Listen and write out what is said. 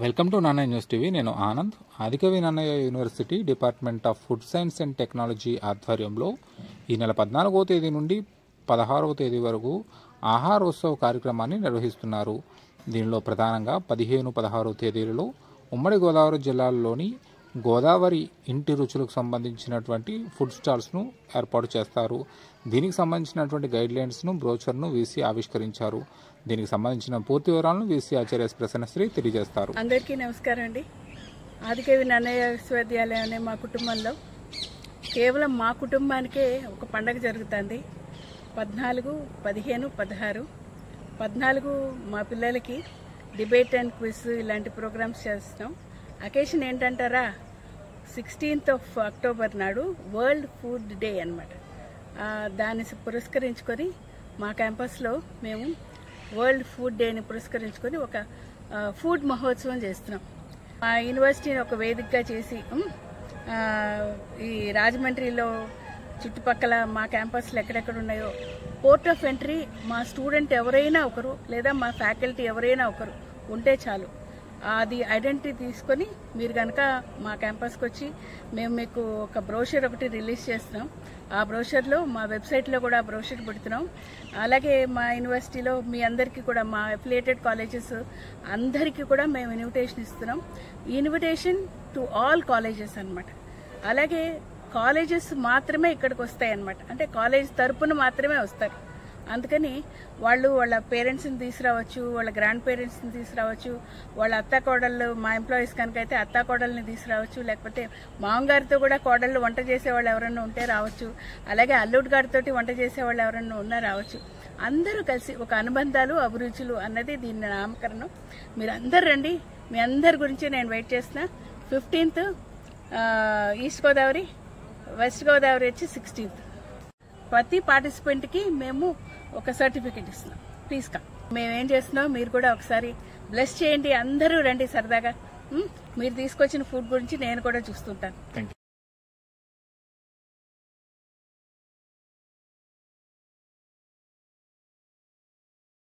Welcome to Nannaya news TV. నేను Anand. Adikavi Nannaya university department of food science and technology ఆధ్వర్యంలో ఈ నెల 14వ తేదీ నుండి 16వ తేదీ వరకు ఆహారోత్సవ కార్యక్రమాన్ని నిర్వహిస్తున్నారు. దీనిలో ప్రధానంగా 15, 16 తేదీలలో ఉమ్మడి గోదావరి జిల్లాల్లోని గోదావరి ఇంటి రుచులకు సంబంధించినటువంటి ఫుడ్ స్టాల్స్ను ఏర్పాటు చేస్తారు. దీనికి సంబంధించినటువంటి గైడ్లైన్స్ను బ్రోచర్ను వీసీ ఆవిష్కరించారు. దీనికి సంబంధించిన పూర్తి వివరాలను వీసీ ఆచార్య ప్రసన్నశ్రీ తెలియజేస్తారు. అందరికీ నమస్కారం అండి. ఆదికవి నన్నయ్య విశ్వవిద్యాలయం అనే మా కుటుంబంలో కేవలం మా కుటుంబానికే ఒక పండగ జరుగుతుంది. 14, 15, 16. 14 మా పిల్లలకి డిబేట్ అండ్ క్విజ్ ఇలాంటి ప్రోగ్రామ్స్ చేస్తున్నాం. అకేషన్ ఏంటంటారా, 16th of October నాడు వరల్డ్ ఫుడ్ డే అన్నమాట. దాన్ని పురస్కరించుకొని మా క్యాంపస్లో మేము వరల్డ్ ఫుడ్ డేని పురస్కరించుకొని ఒక ఫుడ్ మహోత్సవం చేస్తున్నాం. మా యూనివర్సిటీని ఒక వేదికగా చేసి ఈ రాజమండ్రిలో చుట్టుపక్కల మా క్యాంపస్లు ఎక్కడెక్కడ ఉన్నాయో పోర్ట్ ఆఫ్ ఎంట్రీ మా స్టూడెంట్ ఎవరైనా ఒకరు లేదా మా ఫ్యాకల్టీ ఎవరైనా ఒకరు ఉంటే చాలు, అది ఐడెంటిటీ తీసుకొని మీరు కనుక మా క్యాంపస్కి వచ్చి మేము మీకు ఒక బ్రోషర్ ఒకటి రిలీజ్ చేస్తున్నాం. ఆ బ్రోషర్లో మా వెబ్సైట్లో కూడా బ్రోషర్ పెడుతున్నాం. అలాగే మా యూనివర్సిటీలో మీ అందరికీ కూడా మా అఫిలియేటెడ్ కాలేజెస్ అందరికీ కూడా మేము ఇన్విటేషన్ ఇస్తున్నాం. ఇన్విటేషన్ టు ఆల్ కాలేజెస్ అన్నమాట. అలాగే కాలేజెస్ మాత్రమే ఇక్కడికి వస్తాయి అన్నమాట. అంటే కాలేజ్ తరపున మాత్రమే వస్తారు. అందుకని వాళ్ళు వాళ్ళ పేరెంట్స్ని తీసుకురావచ్చు, వాళ్ళ గ్రాండ్ పేరెంట్స్ని తీసుకురావచ్చు, వాళ్ళ అత్తాకోడళ్ళు మా ఎంప్లాయీస్ కనుక అయితే అత్తాకోడల్ని తీసుకురావచ్చు, లేకపోతే మామగారితో కూడా కోడళ్ళు వంట చేసేవాళ్ళు ఎవరన్నా ఉంటే రావచ్చు, అలాగే అల్లుడి గారితో వంట చేసేవాళ్ళు ఎవరన్నా ఉన్నా రావచ్చు. అందరూ కలిసి ఒక అనుబంధాలు అభిరుచులు అన్నది దీని నామకరణం. మీరు అందరు రండి. మీ అందరి గురించి నేను వెయిట్ చేస్తున్నా. 15th east Godavari, west Godavari వచ్చి 16th. ప్రతి పార్టిసిపెంట్కి మేము ఒక సర్టిఫికెట్ ఇస్తున్నాం. Please come. మేమేం చేస్తున్నాం మీరు కూడా ఒకసారి బ్లెస్ చేయండి. అందరూ రండి సరదాగా. మీరు తీసుకొచ్చిన ఫుడ్ గురించి నేను కూడా చూస్తుంటాను.